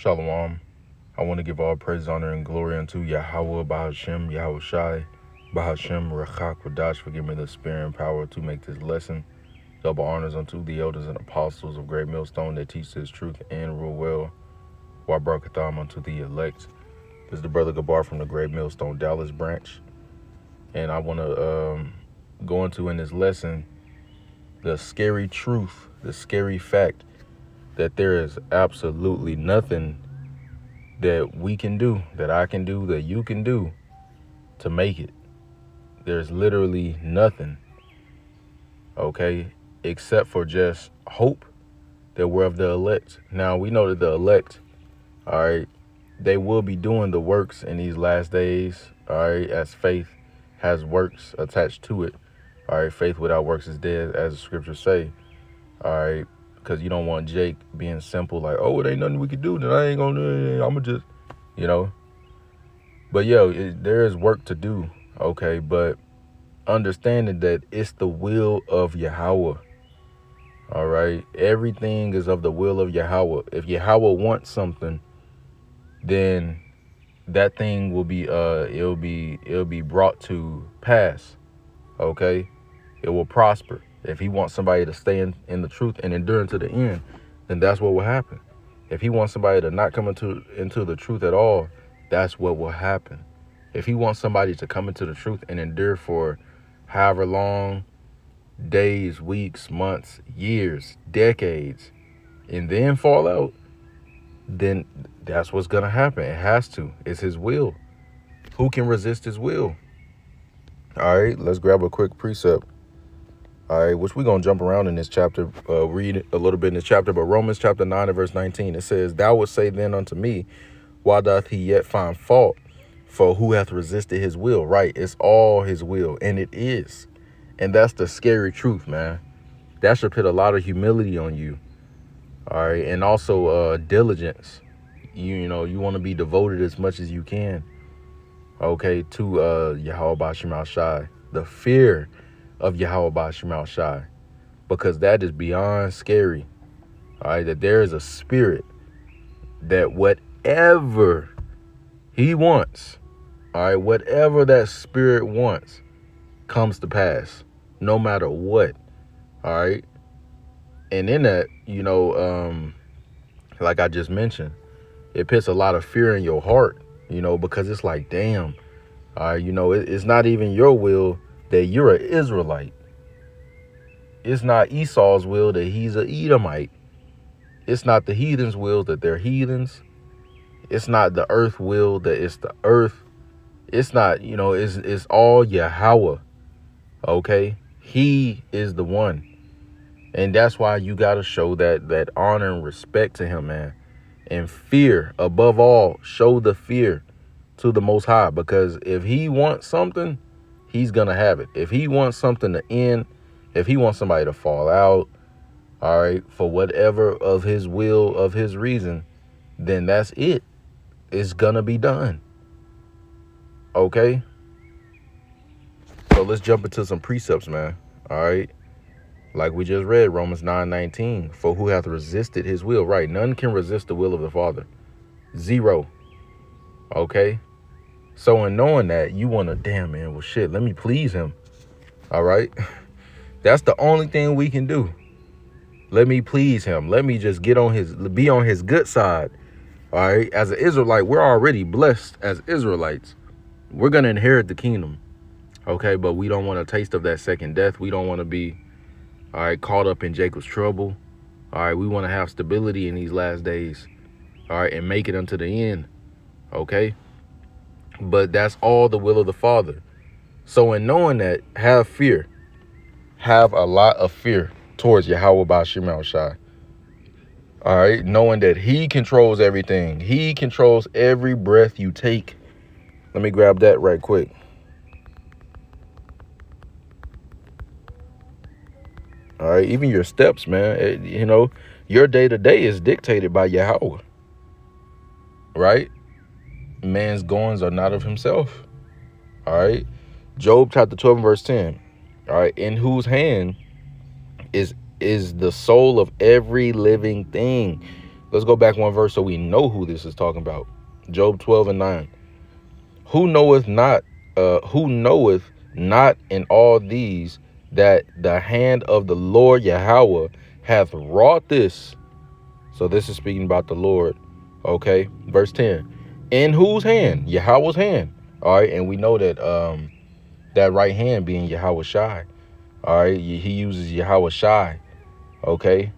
Shalom. I want to give all praise, honor, and glory unto Yahweh, Bahashem, Yahweh Shai, Bahashem, Rechak, Wadash, for giving me the spirit and power to make this lesson. Double honors unto the elders and apostles of Great Millstone that teach this truth and rule well. Wabarakatham unto the elect. This is the brother Gabar from the Great Millstone Dallas branch. And I want to go into in this lesson the scary truth, the scary fact that there is absolutely nothing that we can do, that I can do, that you can do to make it. There's literally nothing, okay, except for just hope that we're of the elect. Now, we know that the elect, all right, they will be doing the works in these last days, all right, as faith has works attached to it. All right, faith without works is dead, as the scriptures say. All right, because you don't want Jake being simple, like, oh, it ain't nothing we can do, then I ain't gonna do it. I'm gonna just, you know. But there is work to do, okay, but understanding that it's the will of Yahweh. All right, everything is of the will of Yahweh. If Yahweh wants something, then that thing will be it'll be brought to pass. Okay, it will prosper. If he wants somebody to stay in the truth and endure to the end, then that's what will happen. If he wants somebody to not come into the truth at all, that's what will happen. If he wants somebody to come into the truth and endure for however long, days, weeks, months, years, decades, and then fall out, then that's what's going to happen. It has to. It's his will. Who can resist his will? All right, let's grab a quick precept. All right, which we're going to jump around in this chapter, read a little bit in this chapter, but Romans chapter 9 and verse 19, it says, "Thou would say then unto me, why doth he yet find fault? For who hath resisted his will?" Right, it's all his will, and it is. And that's the scary truth, man. That should put a lot of humility on you. All right, and also diligence. You know, you want to be devoted as much as you can, okay, to Yahweh Bashim Shai, the fear of Yahweh Bashim Shai, because that is beyond scary. All right, that there is a spirit that whatever he wants, all right, whatever that spirit wants comes to pass, no matter what. All right, and in that, you know, like I just mentioned, it puts a lot of fear in your heart, you know, because it's like, damn, you know, it's not even your will that you're an Israelite. It's not Esau's will that he's an Edomite. It's not the heathens' will that they're heathens. It's not the earth will that it's the earth. It's not, you know, it's all Yahweh, okay? He is the one. And that's why you got to show that honor and respect to him, man. And fear, above all, show the fear to the Most High, because if he wants something, he's going to have it. If he wants something to end, if he wants somebody to fall out, all right, for whatever of his will, of his reason, then that's it. It's going to be done. Okay? So let's jump into some precepts, man. All right? Like we just read, Romans 9:19, "For who hath resisted his will?" Right, none can resist the will of the Father. Zero. Okay? So in knowing that, you want to, damn, man, well, shit, let me please him. All right? That's the only thing we can do. Let me please him. Let me just be on his good side. All right? As an Israelite, we're already blessed as Israelites. We're going to inherit the kingdom. Okay? But we don't want a taste of that second death. We don't want to be, all right, caught up in Jacob's trouble. All right? We want to have stability in these last days. All right? And make it unto the end. Okay? But that's all the will of the Father. So in knowing that, have fear. Have a lot of fear towards Yahweh Bashim Shai. All right, knowing that he controls everything. He controls every breath you take. Let me grab that right quick. All right, even your steps, man. You know, your day-to-day is dictated by Yahweh. Right? Man's goings are not of himself. All right. Job chapter 12 verse 10. All right. In whose hand is the soul of every living thing. Let's go back one verse so we know who this is talking about. Job 12:9. Who knoweth not in all these that the hand of the Lord Yahweh hath wrought this? So this is speaking about the Lord. Okay. Verse 10. In whose hand? Yahweh's hand. All right. And we know that that right hand being Yahweh Shai. All right. He uses Yahweh Shai. Okay.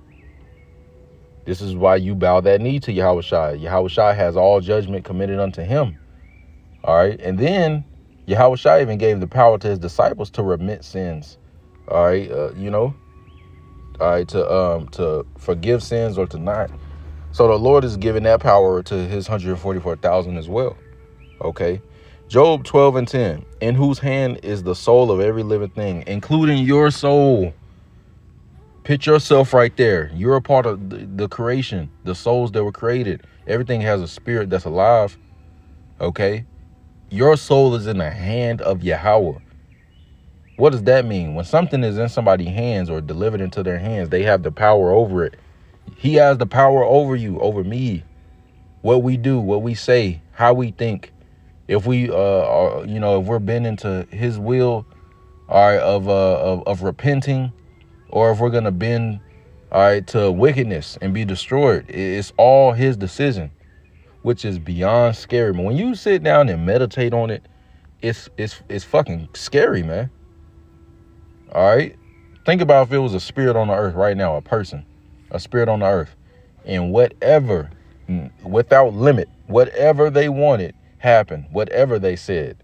This is why you bow that knee to Yahweh Shai. Yahweh Shai has all judgment committed unto him. All right. And then Yahweh Shai even gave the power to his disciples to remit sins. All right. All right. To forgive sins or to not. So the Lord is giving that power to his 144,000 as well. Okay. Job 12:10. In whose hand is the soul of every living thing, including your soul. Put yourself right there. You're a part of the creation, the souls that were created. Everything has a spirit that's alive. Okay. Your soul is in the hand of Yahweh. What does that mean? When something is in somebody's hands or delivered into their hands, they have the power over it. He has the power over you, over me. What we do, what we say, how we think. If we, if we're bending to his will, all right, of repenting, or if we're going to bend, all right, to wickedness and be destroyed, it's all his decision, which is beyond scary. But when you sit down and meditate on it, it's fucking scary, man. All right. Think about if it was a spirit on the earth right now, a spirit on the earth, and whatever, without limit, whatever they wanted happened, whatever they said.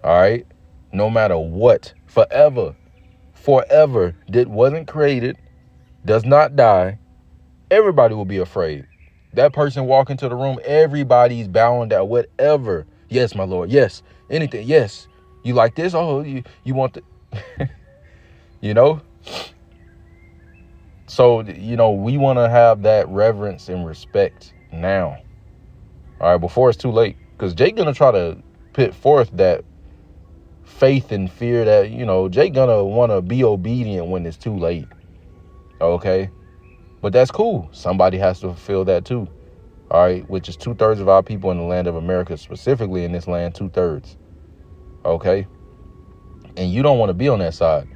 All right. No matter what, forever that wasn't created, does not die. Everybody will be afraid. That person walk into the room, everybody's bowing down, whatever. Yes, my Lord. Yes. Anything. Yes. You like this? Oh, you want the, So, we want to have that reverence and respect now. All right. Before it's too late. Because Jake going to try to put forth that faith and fear that, Jake going to want to be obedient when it's too late. Okay. But that's cool. Somebody has to fulfill that too. All right. Which is 2/3 of our people in the land of America, specifically in this land, 2/3. Okay. And you don't want to be on that side.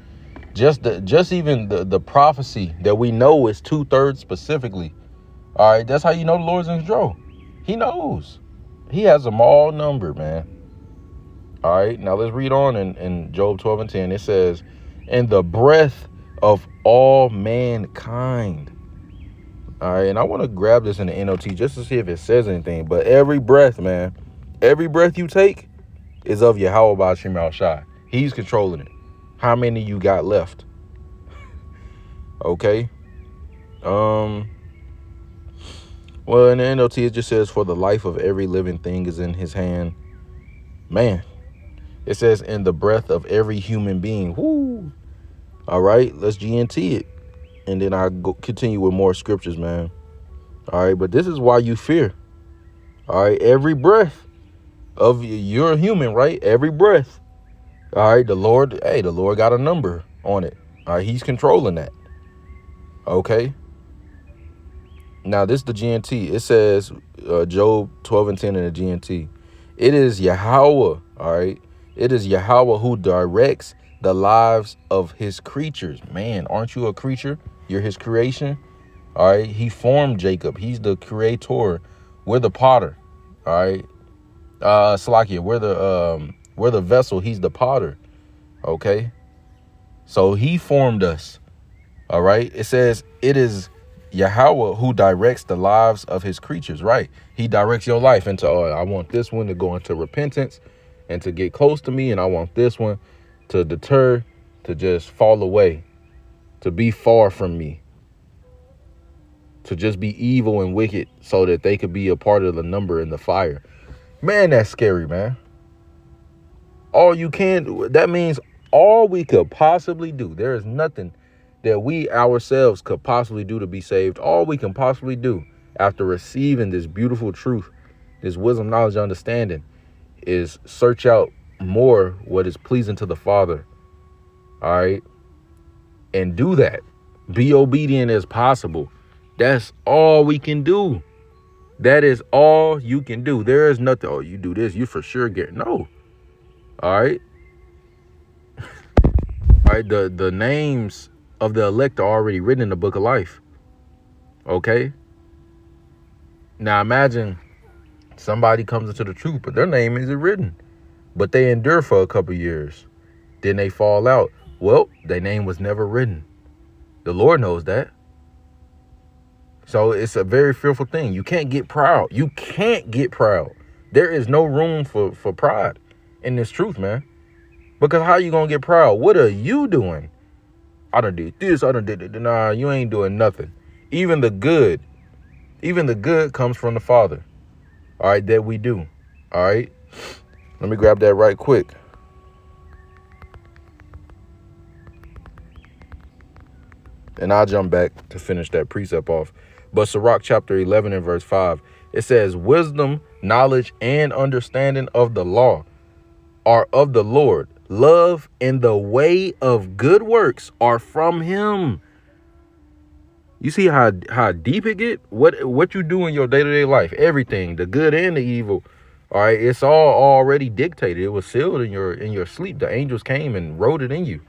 Just even the prophecy that we know is 2/3 specifically. All right. That's how you know the Lord's in control. He knows. He has them all numbered, man. All right. Now let's read on in Job 12:10. It says, and the breath of all mankind. All right. And I want to grab this in the NLT just to see if it says anything. But every breath, man, every breath you take is of Yahweh Ba'ashem Al Shai. He's controlling it. How many you got left? Okay. Well, in the NLT, it just says, for the life of every living thing is in his hand. Man, it says, in the breath of every human being. Woo. All right, let's GNT it. And then I'll continue with more scriptures, man. All right, but this is why you fear. All right, every breath of you're a human, right? Every breath. All right, the Lord got a number on it. All right, he's controlling that. Okay. Now, this is the GNT. It says, Job 12:10 in the GNT. It is Yahweh, all right? It is Yahweh who directs the lives of his creatures. Man, aren't you a creature? You're his creation. All right. He formed Jacob. He's the creator. We're the potter. All right. Salakia, we're the vessel. He's the potter. Okay. So he formed us. All right. It says it is Yahweh who directs the lives of his creatures. Right. He directs your life into, I want this one to go into repentance and to get close to me. And I want this one to deter, to just fall away, to be far from me, to just be evil and wicked so that they could be a part of the number in the fire. Man, that's scary, man. All you can do, that means all we could possibly do. There is nothing that we ourselves could possibly do to be saved. All we can possibly do after receiving this beautiful truth, this wisdom, knowledge, understanding, is search out more what is pleasing to the Father. All right. And do that. Be obedient as possible. That's all we can do. That is all you can do. There is nothing. Oh, you do this, you for sure get no. All right. All right. The names of the elect are already written in the book of life. Okay. Now imagine somebody comes into the truth, but their name isn't written. But they endure for a couple years. Then they fall out. Well, their name was never written. The Lord knows that. So it's a very fearful thing. You can't get proud. You can't get proud. There is no room for pride in this truth, man. Because how you going to get proud? What are you doing? I done did this. I done did it. Nah, you ain't doing nothing. Even the good comes from the Father. All right, that we do. All right. Let me grab that right quick. And I'll jump back to finish that precept off. But Sirach chapter 11 and verse 5, it says, wisdom, knowledge, and understanding of the law are of the Lord. Love and the way of good works are from him. You see how deep it get? What you do in your day-to-day life, everything, the good and the evil, all right, it's all already dictated. It was sealed in your sleep. The angels came and wrote it in you,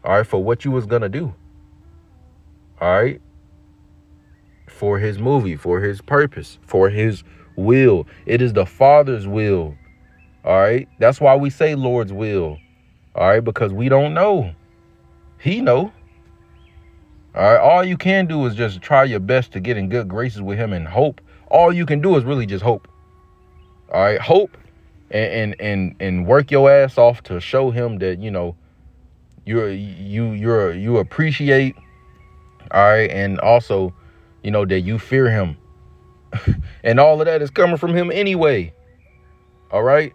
all right, for what you was gonna do. All right. For his movie, for his purpose, for his will. It is the Father's will. All right. That's why we say Lord's will. All right. Because we don't know. He know. All right. All you can do is just try your best to get in good graces with him and hope. All you can do is really just hope. All right. Hope and work your ass off to show him that, you know, you appreciate. All right. And also, you know, that you fear him. And all of that is coming from him anyway. All right.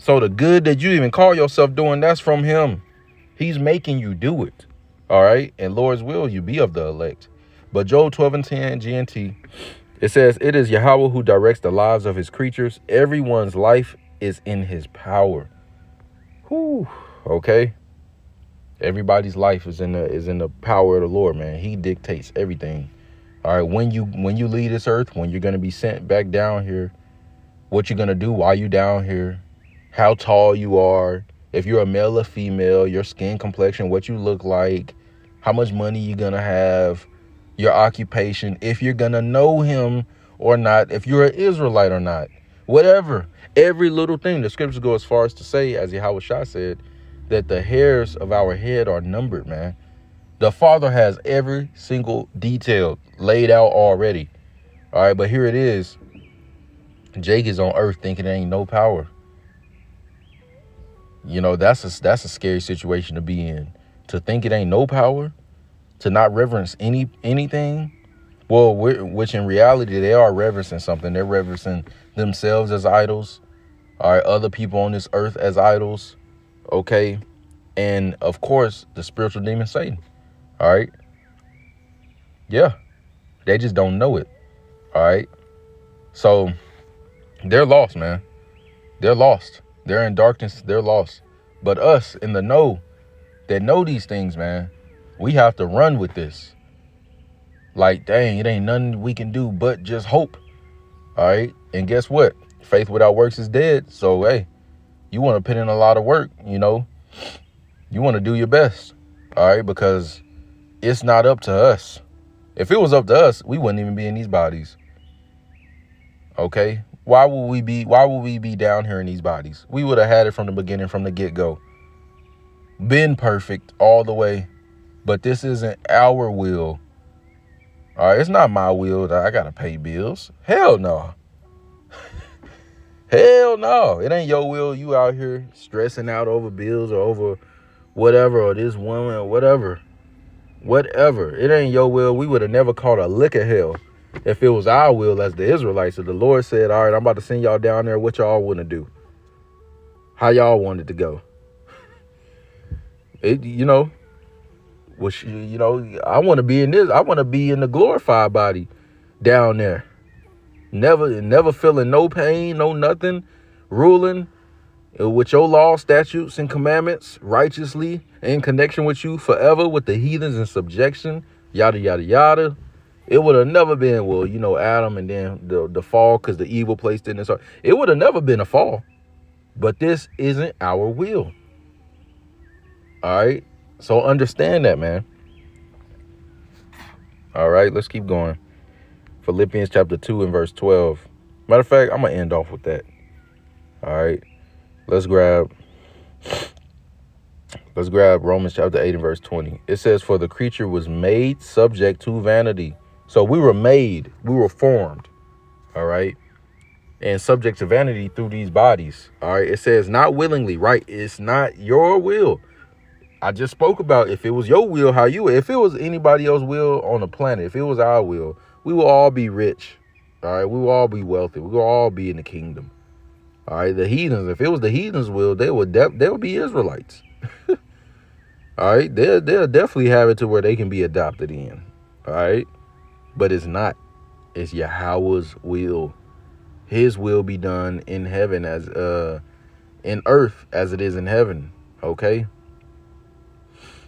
So the good that you even call yourself doing, that's from him. He's making you do it. All right. And Lord's will, you be of the elect. But Job 12 and 10 GNT, it says, it is Yahweh who directs the lives of his creatures. Everyone's life is in his power. Whew. Okay. Everybody's life is in the power of the Lord, man. He dictates everything. All right. When you leave this earth, when you're going to be sent back down here, what you're going to do while you down here, how tall you are, if you're a male or female, your skin complexion, what you look like, how much money you're going to have, your occupation, if you're going to know him or not, if you're an Israelite or not, whatever. Every little thing. The scriptures go as far as to say, as Yahweh Shai said, that the hairs of our head are numbered, man. The Father has every single detail laid out already. All right, but here it is. Jake is on earth thinking there ain't no power. You know, that's a scary situation to be in. To think it ain't no power, to not reverence anything. Well, which in reality, they are reverencing something. They're reverencing themselves as idols. All right, other people on this earth as idols. Okay. And of course, the spiritual demon Satan. All right. Yeah. They just don't know it. All right. So they're lost, man. They're lost. They're in darkness. They're lost. But us in the know that know these things, man, we have to run with this. Like, dang, it ain't nothing we can do but just hope. All right. And guess what? Faith without works is dead. So, hey, you want to put in a lot of work, you know, you want to do your best. All right. Because it's not up to us. If it was up to us, we wouldn't even be in these bodies. Okay. Why would we be down here in these bodies? We would have had it from the beginning, from the get-go. Been perfect all the way. But this isn't our will. All right. It's not my will that I got to pay bills. Hell no. Hell no. It ain't your will. You out here stressing out over bills or over whatever, or this woman or whatever. Whatever. It ain't your will. We would have never caught a lick of hell if it was our will as the Israelites. If the Lord said, all right, I'm about to send y'all down there, what y'all want to do? How y'all wanted to go? You know, I want to be in this. I want to be in the glorified body down there. Never feeling no pain, no nothing, ruling with your law, statutes, and commandments righteously in connection with you forever, with the heathens in subjection, yada, yada, yada. It would have never been, well, Adam and then the fall because the evil placed in his heart. It would have never been a fall. But this isn't our will. All right. So understand that, man. All right. Let's keep going. Philippians chapter 2 and verse 12. Matter of fact, I'm going to end off with that. All right. Let's grab Romans chapter 8 and verse 20. It says, for the creature was made subject to vanity. So we were formed. All right. And subject to vanity through these bodies. All right. It says not willingly, right? It's not your will. I just spoke about if it was your will, if it was anybody else's will on the planet, if it was our will, we will all be rich. All right. We will all be wealthy. We will all be in the kingdom. All right. The heathens, if it was the heathens' will, they would be Israelites. All right. They'll definitely have it to where they can be adopted in. All right. But it's not. It's Yahweh's will. His will be done in heaven as in earth as it is in heaven. Okay.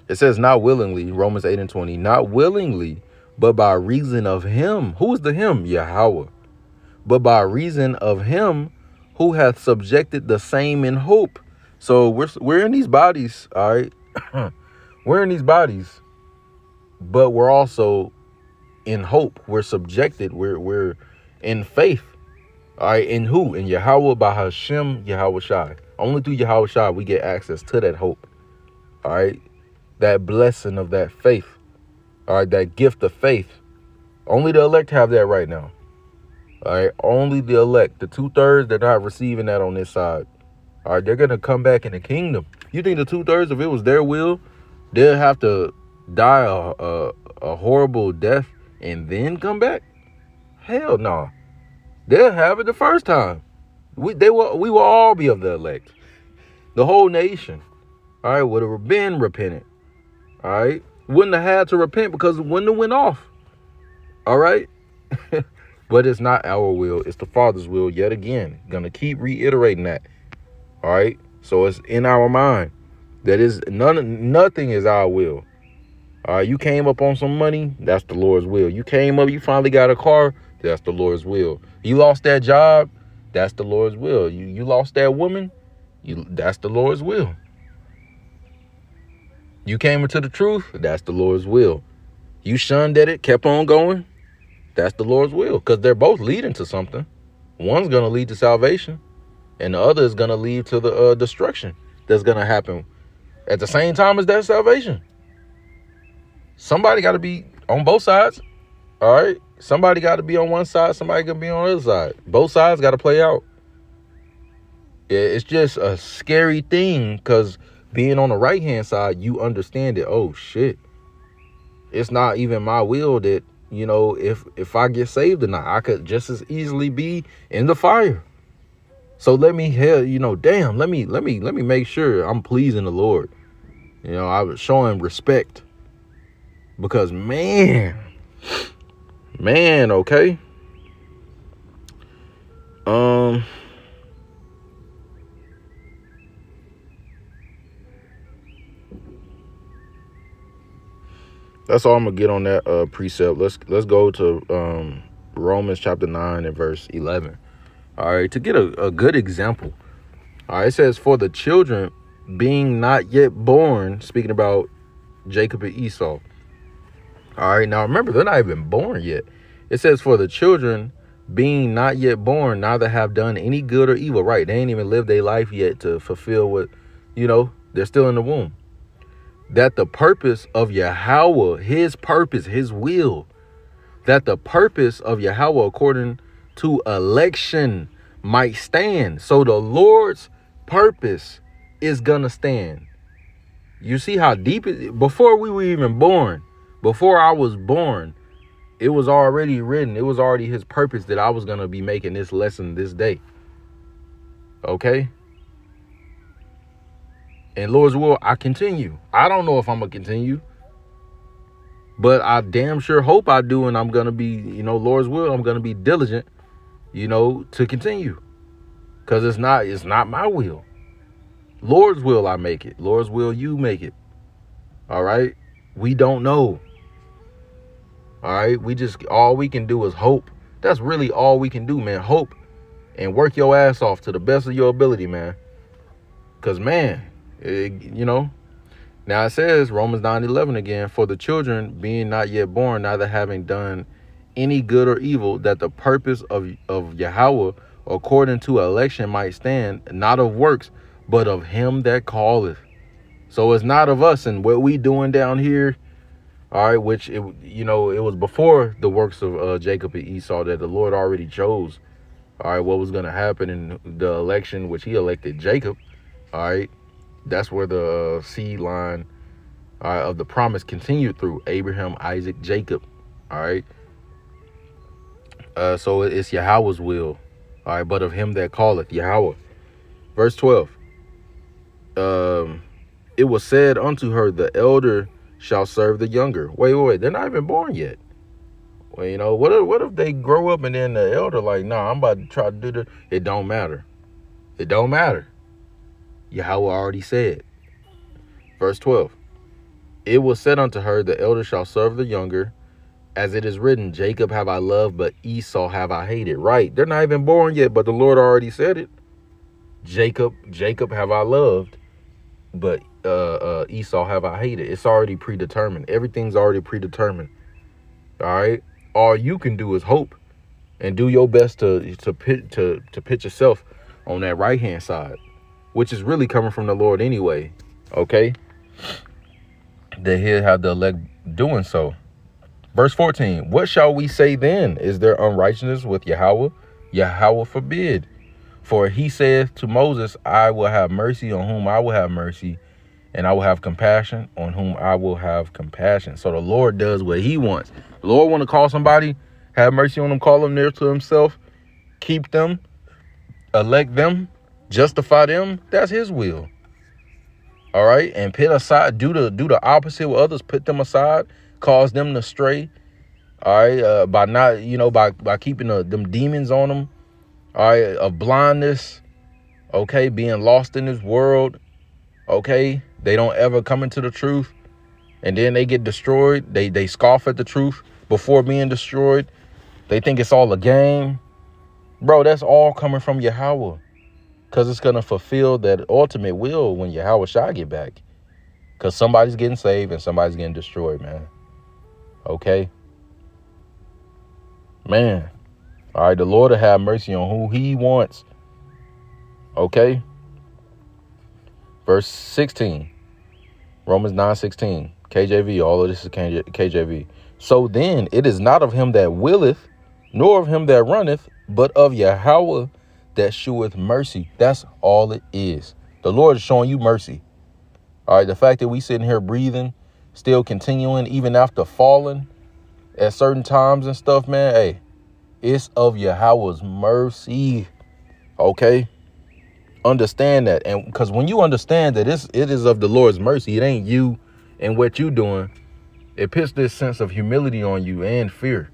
It says not willingly, Romans 8 and 20, not willingly, but by reason of him. Who is the him? Yahweh. But by reason of him who hath subjected the same in hope. So we're in these bodies. All right. We're in these bodies, but we're also in hope. We're subjected. We're in faith. All right. In who? In Yahweh, by Hashem, Yahweh Shai. Only through Yahweh Shai we get access to that hope. All right. That blessing of that faith. All right. That gift of faith. Only the elect have that right now. All right. Only the elect, the 2/3 that are receiving that on this side. All right. They're going to come back in the kingdom. You think the 2/3, if it was their will, they'll have to die a horrible death and then come back? Hell no. They'll have it the first time. We will all be of the elect. The whole nation. All right. Would have been repentant. All right. Wouldn't have had to repent because it wouldn't have went off. All right. But it's not our will. It's the Father's will yet again. Gonna keep reiterating that. All right. So it's in our mind. That is nothing is our will. All right. You came up on some money. That's the Lord's will. You came up. You finally got a car. That's the Lord's will. You lost that job. That's the Lord's will. You lost that woman. That's the Lord's will. You came into the truth. That's the Lord's will. You shunned at it, kept on going. That's the Lord's will. Because they're both leading to something. One's going to lead to salvation. And the other is going to lead to the destruction that's going to happen at the same time as that salvation. Somebody got to be on both sides. All right. Somebody got to be on one side. Somebody got to be on the other side. Both sides got to play out. It's just a scary thing because being on the right hand side, you understand it. Oh, shit. It's not even my will that, if I get saved or not, I could just as easily be in the fire. So let me let me make sure I'm pleasing the Lord. I was showing respect because man, okay. That's all I'm gonna get on that precept. Let's go to Romans chapter 9 and verse 11. All right, to get a good example. All right, it says, for the children being not yet born, speaking about Jacob and Esau. All right, now remember, they're not even born yet. It says, for the children being not yet born, neither have done any good or evil. Right, they ain't even lived their life yet to fulfill what, they're still in the womb. That the purpose of Yahweh, his purpose, his will, that the purpose of Yahweh according to election might stand. So the Lord's purpose is gonna stand. You see how deep it, before we were even born, before I was born, it was already written. It was already his purpose that I was gonna be making this lesson this day. Okay. And Lord's will, I continue. I don't know if I'm gonna continue, but I damn sure hope I do. And I'm gonna be, Lord's will, I'm gonna be diligent, to continue. Because it's not my will. Lord's will, I make it. Lord's will, you make it. All right. We don't know. All right. All we can do is hope. That's really all we can do, man. Hope and work your ass off to the best of your ability, man. Because, man, now it says, Romans 9:11 again, for the children being not yet born, neither having done any good or evil, that the purpose of Yahweh according to election might stand, not of works, but of him that calleth. So it's not of us and what we doing down here. All right, which, it was before the works of Jacob and Esau that the Lord already chose. All right, what was going to happen in the election, which he elected Jacob. All right, that's where the seed line of the promise continued through Abraham, Isaac, Jacob. All right, so it's Yahweh's will. All right, but of him that calleth, Yahweh. Verse 12. It was said unto her, the elder shall serve the younger. Wait, they're not even born yet. Well, what if they grow up and then the elder like, nah, I'm about to try to do this. It don't matter. It don't matter. Yahweh already said. Verse 12. It was said unto her, the elder shall serve the younger, as it is written, Jacob have I loved, but Esau have I hated. Right. They're not even born yet, but the Lord already said it. Jacob have I loved, but Esau have I hated. It's already predetermined. Everything's already predetermined. All right. All you can do is hope and do your best to pitch yourself on that right hand side, which is really coming from the Lord anyway. Okay. That he'll have the elect doing so. Verse 14. What shall we say then? Is there unrighteousness with Yahweh? Yahweh forbid. For he saith to Moses, I will have mercy on whom I will have mercy, and I will have compassion on whom I will have compassion. So the Lord does what he wants. The Lord want to call somebody, have mercy on them, call them near to himself, keep them, elect them, justify them. That's his will. All right. And put aside, do the opposite with others, put them aside, cause them to stray. All right. By not, by keeping them demons on them. All right. Of blindness. Okay. Being lost in this world. Okay. They don't ever come into the truth. And then they get destroyed. They scoff at the truth before being destroyed. They think it's all a game. Bro, that's all coming from Yahweh. Because it's going to fulfill that ultimate will when Yahweh shall get back. Because somebody's getting saved and somebody's getting destroyed, man. Okay? Man. All right, the Lord will have mercy on who he wants. Okay? Verse 16. Romans 9:16. KJV. All of this is KJV. So then it is not of him that willeth, nor of him that runneth, but of Yahweh that sheweth mercy. That's all it is. The Lord is showing you mercy. All right. The fact that we sitting here breathing, still continuing, even after falling at certain times and stuff, man. Hey, it's of Yahweh's mercy. Okay. Understand that. And because when you understand that it is of the Lord's mercy, it ain't you and what you doing. It puts this sense of humility on you and fear.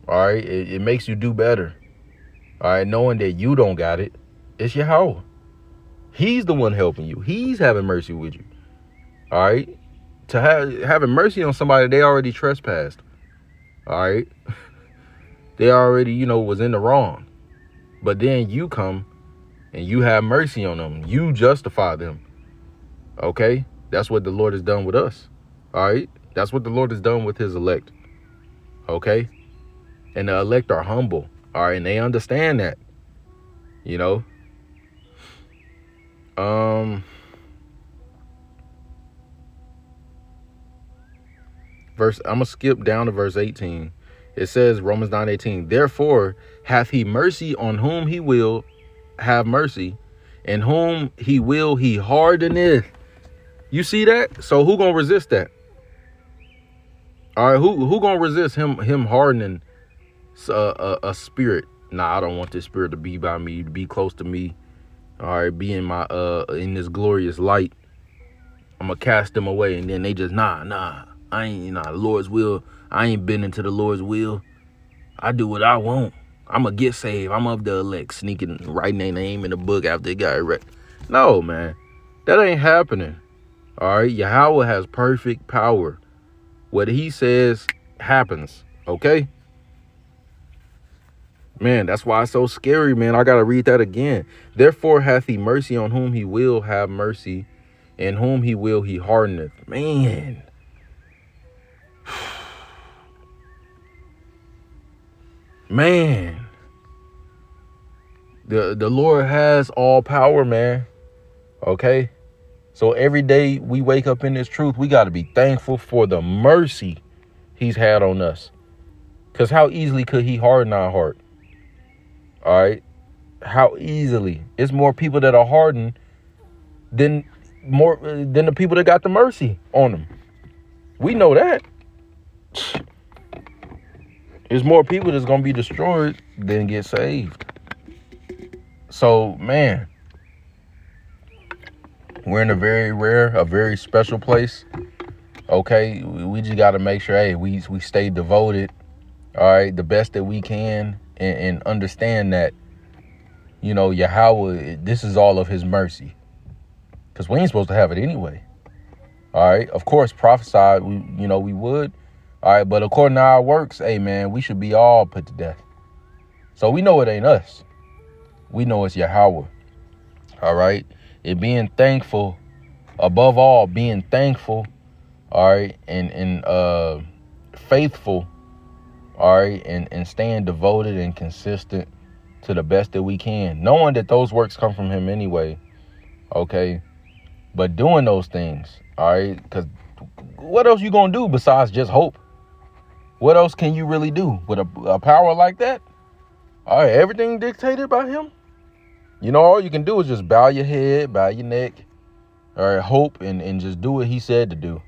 All right. It makes you do better. All right. Knowing that you don't got it. It's Yahweh. He's the one helping you. He's having mercy with you. All right. To having mercy on somebody, they already trespassed. All right. They already, was in the wrong. But then you come and you have mercy on them. You justify them. Okay. That's what the Lord has done with us. All right. That's what the Lord has done with his elect. Okay. And the elect are humble. All right. And they understand that, I'm going to skip down to verse 18. It says, Romans 9:18, therefore hath he mercy on whom he will have mercy, and whom he will he hardeneth. You see that? So who gonna resist that? All right, who gonna resist him hardening a spirit? Nah, I don't want this spirit to be by me, to be close to me. All right, be in my in this glorious light. I'm gonna cast them away, and then they just nah. I ain't the Lord's will. I ain't been into the Lord's will. I do what I want. I'm gonna get saved. I'm of the elect, sneaking, writing their name in the book after they got it. No, man, that ain't happening. All right, Yahweh has perfect power. What he says happens. Okay? Man, that's why it's so scary, man. I got to read that again. Therefore hath he mercy on whom he will have mercy, and whom he will he hardeneth. Man. Man. The Lord has all power, man. Okay? So every day we wake up in this truth, we got to be thankful for the mercy he's had on us. Because how easily could he harden our heart? All right? How easily? It's more people that are hardened than the people that got the mercy on them. We know that. There's more people that's going to be destroyed than get saved. So, man, we're in a very special place. Okay, we just got to make sure, hey, we stay devoted, all right, the best that we can, and understand that, you know, Yahweh, this is all of his mercy, because we ain't supposed to have it anyway. All right, of course, prophesied, we would, all right, but according to our works, hey, man, we should be all put to death. So we know it ain't us. We know it's Yahweh. All right. And being thankful, above all, being thankful, all right, and faithful, all right, and staying devoted and consistent to the best that we can, knowing that those works come from him anyway. Okay. But doing those things, all right, because what else you gonna do besides just hope? What else can you really do with a power like that? All right, everything dictated by him. You know, all you can do is just bow your head, bow your neck, all right, hope, and just do what he said to do.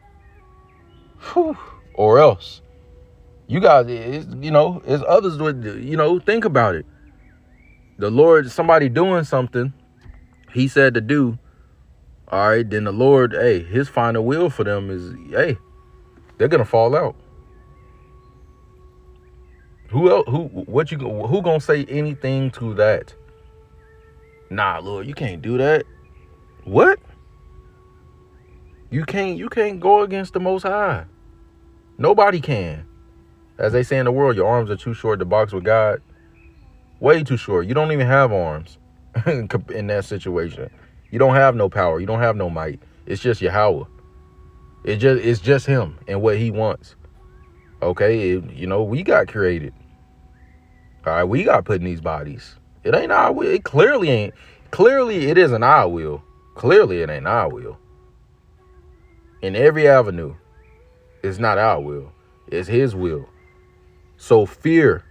Whew. Or else. You guys, it's others would, think about it. The Lord, somebody doing something he said to do, all right, then the Lord, hey, his final will for them is, hey, they're going to fall out. Who gonna say anything to that? Nah, Lord, you can't do that. What? You can't go against the Most High. Nobody can. As they say in the world, your arms are too short to box with God. Way too short. You don't even have arms in that situation. You don't have no power. You don't have no might. It's just Yahweh. It's just him and what he wants. Okay, we got created. All right, we got put in these bodies. It ain't our will. It clearly ain't. Clearly, it isn't our will. Clearly, it ain't our will. In every avenue, it's not our will. It's his will. So fear.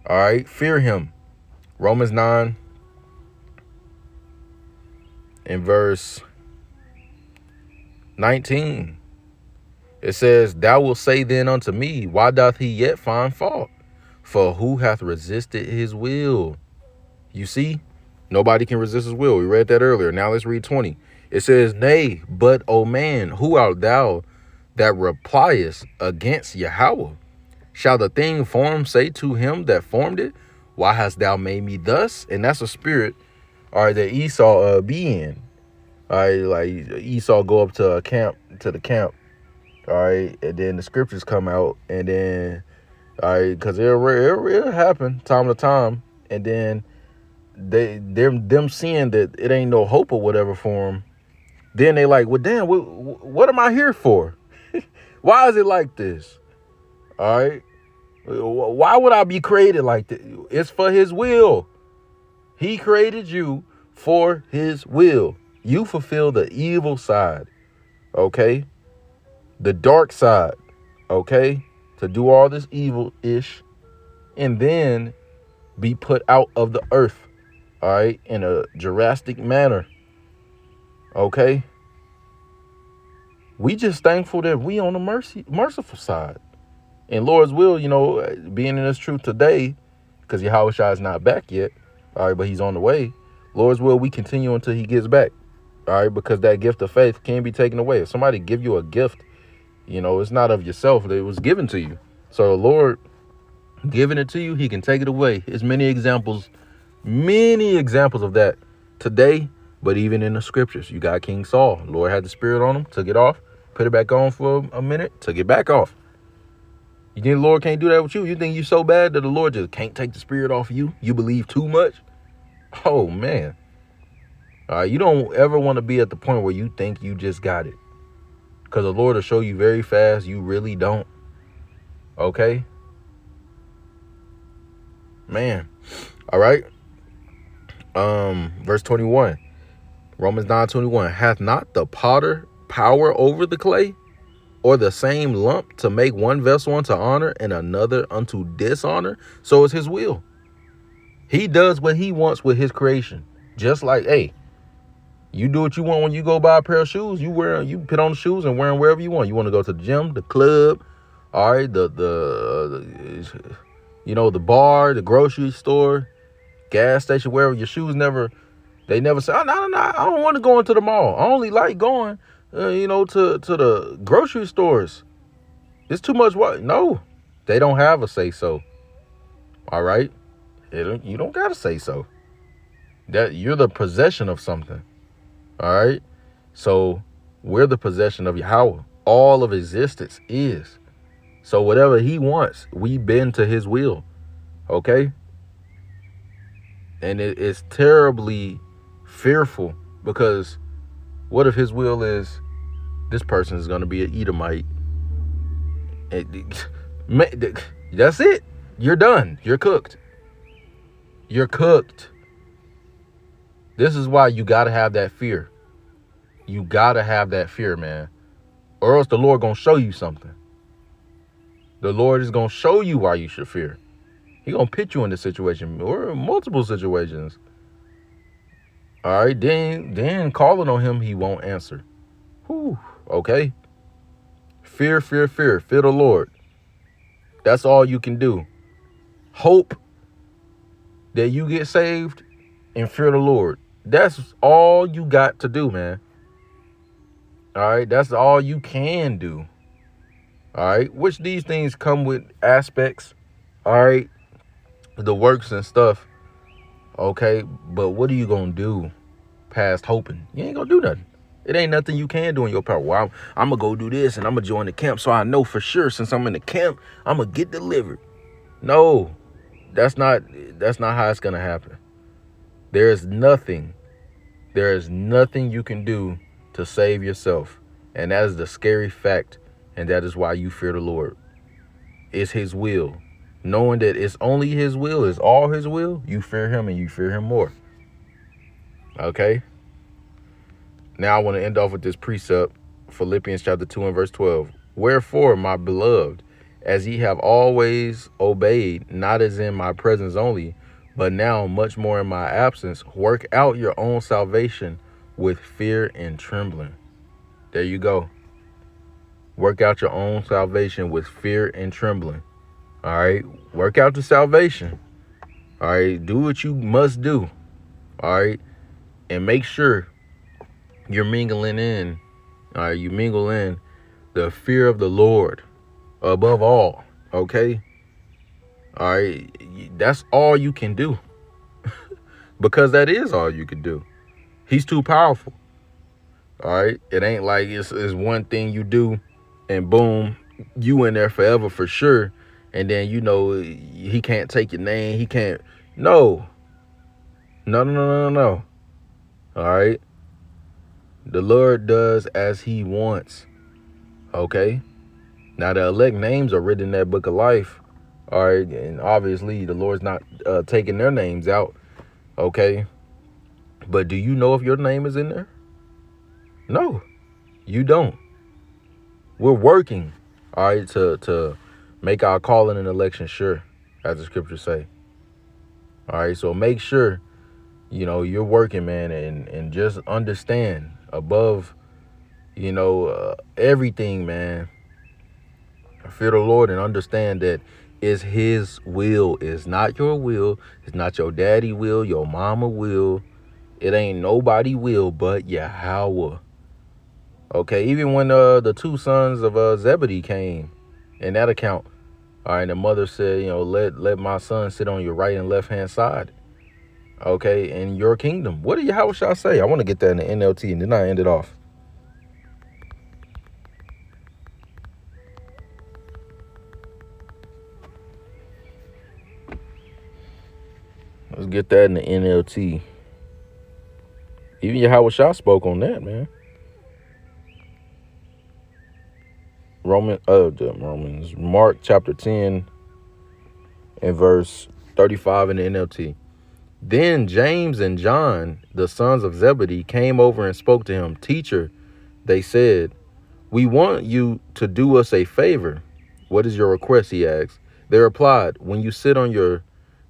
All right, fear him. Romans 9 in verse 19. It says, thou wilt say then unto me, why doth he yet find fault? For who hath resisted his will? You see, nobody can resist his will. We read that earlier. Now let's read 20. It says, nay, but, O man, who art thou that repliest against Yahweh? Shall the thing formed say to him that formed it, why hast thou made me thus? And that's a spirit, all right, that Esau be in. All right, like Esau go up to the camp, all right, and then the scriptures come out, and then, all right, because it'll happen time to time, and then them seeing that it ain't no hope or whatever for them, then they like, well, damn, what am I here for? Why is it like this? All right, why would I be created like this? It's for his will. He created you for his will. You fulfill the evil side, okay? The dark side, okay? To do all this evil-ish and then be put out of the earth, all right? In a drastic manner, okay? We just thankful that we on the merciful side. And Lord's will, being in this truth today, because Yahushua is not back yet, all right, but he's on the way. Lord's will, we continue until he gets back, all right, because that gift of faith can't be taken away. If somebody give you a gift, it's not of yourself. It was given to you. So the Lord giving it to you, he can take it away. There's many examples of that today, but even in the scriptures, you got King Saul. The Lord had the spirit on him, took it off, put it back on for a minute, took it back off. You think the Lord can't do that with you? You think you so bad that the Lord just can't take the spirit off of you? You believe too much? Oh, man. You don't ever want to be at the point where you think you just got it. Because the Lord will show you very fast you really don't. Okay? Man. All right. Verse 21. Romans 9:21. Hath not the potter power over the clay, or the same lump to make one vessel unto honor and another unto dishonor? So is his will. He does what he wants with his creation. Just like, hey, you do what you want when you go buy a pair of shoes. You put on the shoes and wear them wherever you want. You want to go to the gym, the club, all right, the bar, the grocery store, gas station, wherever. Your shoes they never say, oh, no, I don't want to go into the mall. I only like going, to the grocery stores. It's too much work. No, they don't have a say so. All right. You don't got to say so. That you're the possession of something. All right. So we're the possession of Yahweh. All of existence is. So whatever he wants, we bend to his will. Okay. And it's terribly fearful, because what if his will is this person is going to be an Edomite? That's it. You're done. You're cooked. You're cooked. This is why you got to have that fear. You got to have that fear, man. Or else the Lord going to show you something. The Lord is going to show you why you should fear. He going to put you in this situation or multiple situations. All right, then calling on him, he won't answer. Whew, okay. Fear. Fear the Lord. That's all you can do. Hope that you get saved and fear the Lord. That's all you got to do, man. All right, that's all you can do. All right, which these things come with aspects. All right, the works and stuff. Okay, but what are you going to do past hoping? You ain't going to do nothing. It ain't nothing you can do in your power. Well, I'm going to go do this and I'm going to join the camp so I know for sure since I'm in the camp, I'm going to get delivered. No, that's not how it's going to happen. There is nothing you can do to save yourself. And that is the scary fact. And that is why you fear the Lord. It's his will. Knowing that it's only his will, it's all his will, you fear him and you fear him more. Okay? Now I want to end off with this precept, Philippians chapter 2 and verse 12. Wherefore, my beloved, as ye have always obeyed, not as in my presence only, but now much more in my absence, work out your own salvation with fear and trembling. There you go. Work out your own salvation with fear and trembling. All right. Work out the salvation. All right. Do what you must do. All right. And make sure you're mingling in. All right. You mingle in the fear of the Lord above all. Okay. All right. That's all you can do. Because that is all you can do. He's too powerful. All right. It ain't like it's one thing you do and boom, you in there forever for sure. And then, he can't take your name. He can't. No. All right. The Lord does as he wants. Okay. Now, the elect names are written in that book of life. All right. And obviously, the Lord's not taking their names out. Okay. But do you know if your name is in there? No, you don't. We're working, all right, to make our calling and election sure, as the scriptures say. All right, so make sure, you're working, man, and just understand above, everything, man. Fear the Lord and understand that it's his will. It's not your will. It's not your daddy will, your mama will. It ain't nobody will but Yahweh. Okay, even when the two sons of Zebedee came in that account, all right, the mother said, let my son sit on your right and left hand side. Okay, in your kingdom. What did Yahweh say? I want to get that in the NLT and then I end it off. Let's get that in the NLT. Even Yahweh Shah spoke on that, man. Romans, Mark chapter 10 and verse 35 in the NLT. Then James and John, the sons of Zebedee, came over and spoke to him. Teacher, they said, we want you to do us a favor. What is your request? He asked. They replied, when you sit on your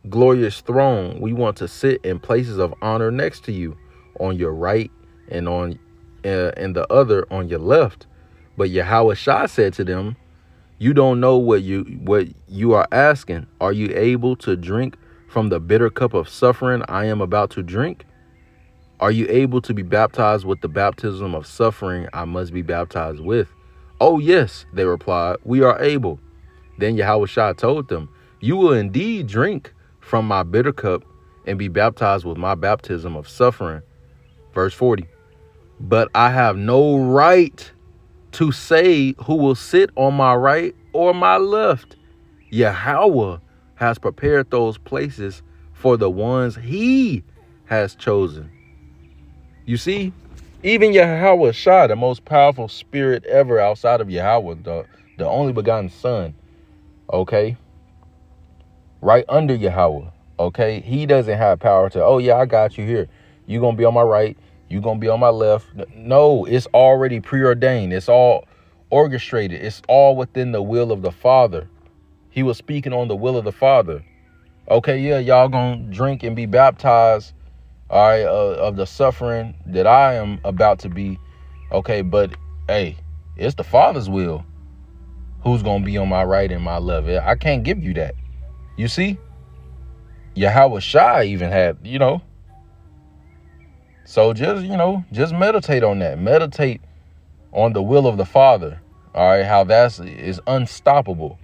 glorious throne, we want to sit in places of honor next to you, on your right and the other on your left. But Yahweh Shah said to them, you don't know what you are asking. Are you able to drink from the bitter cup of suffering I am about to drink? Are you able to be baptized with the baptism of suffering I must be baptized with? Oh, yes, they replied, we are able. Then Yahweh Shah told them, you will indeed drink from my bitter cup and be baptized with my baptism of suffering. Verse 40. But I have no right to say who will sit on my right or my left. Yahweh has prepared those places for the ones he has chosen. You see, even Yahweh Shah, the most powerful spirit ever outside of Yahweh, the only begotten son, okay, right under Yahweh, okay, he doesn't have power to, oh yeah, I got you here. You're going to be on my right. You're going to be on my left. No, it's already preordained. It's all orchestrated. It's all within the will of the Father. He was speaking on the will of the Father. Okay, yeah, y'all going to drink and be baptized, all right, of the suffering that I am about to be. Okay, but hey, it's the Father's will who's going to be on my right and my left. I can't give you that. You see? Yahweh Shah even had, so just meditate on that. Meditate on the will of the Father. All right, how is unstoppable.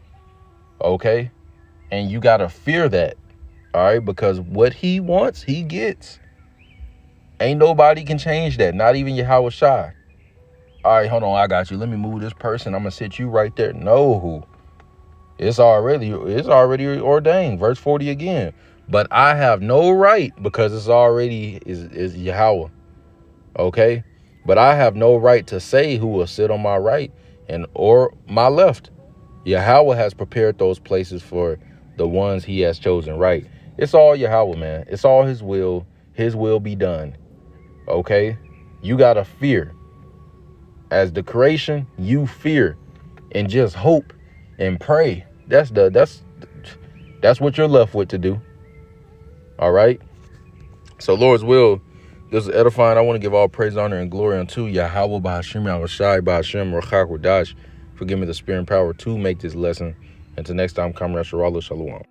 Okay, and you gotta fear that. All right, because what he wants, he gets. Ain't nobody can change that. Not even Yahweh Shah. All right, hold on, I got you. Let me move this person. I'm gonna sit you right there. No, it's already ordained. Verse 40 again. But I have no right, because it's already is Yahweh. Okay. But I have no right to say who will sit on my right or my left. Yahweh has prepared those places for the ones he has chosen, right? It's all Yahweh, man. It's all his will. His will be done. Okay. You got to fear. As the creation, you fear and just hope and pray. That's what you're left with to do. All right. So Lord's will, this is edifying. I want to give all praise, honor, and glory unto Yahweh B'Hashem, Yahweh Shai, B'Hashem, Rachak Wadash. Forgive me the spirit and power to make this lesson. Until next time, Comrade Shalom.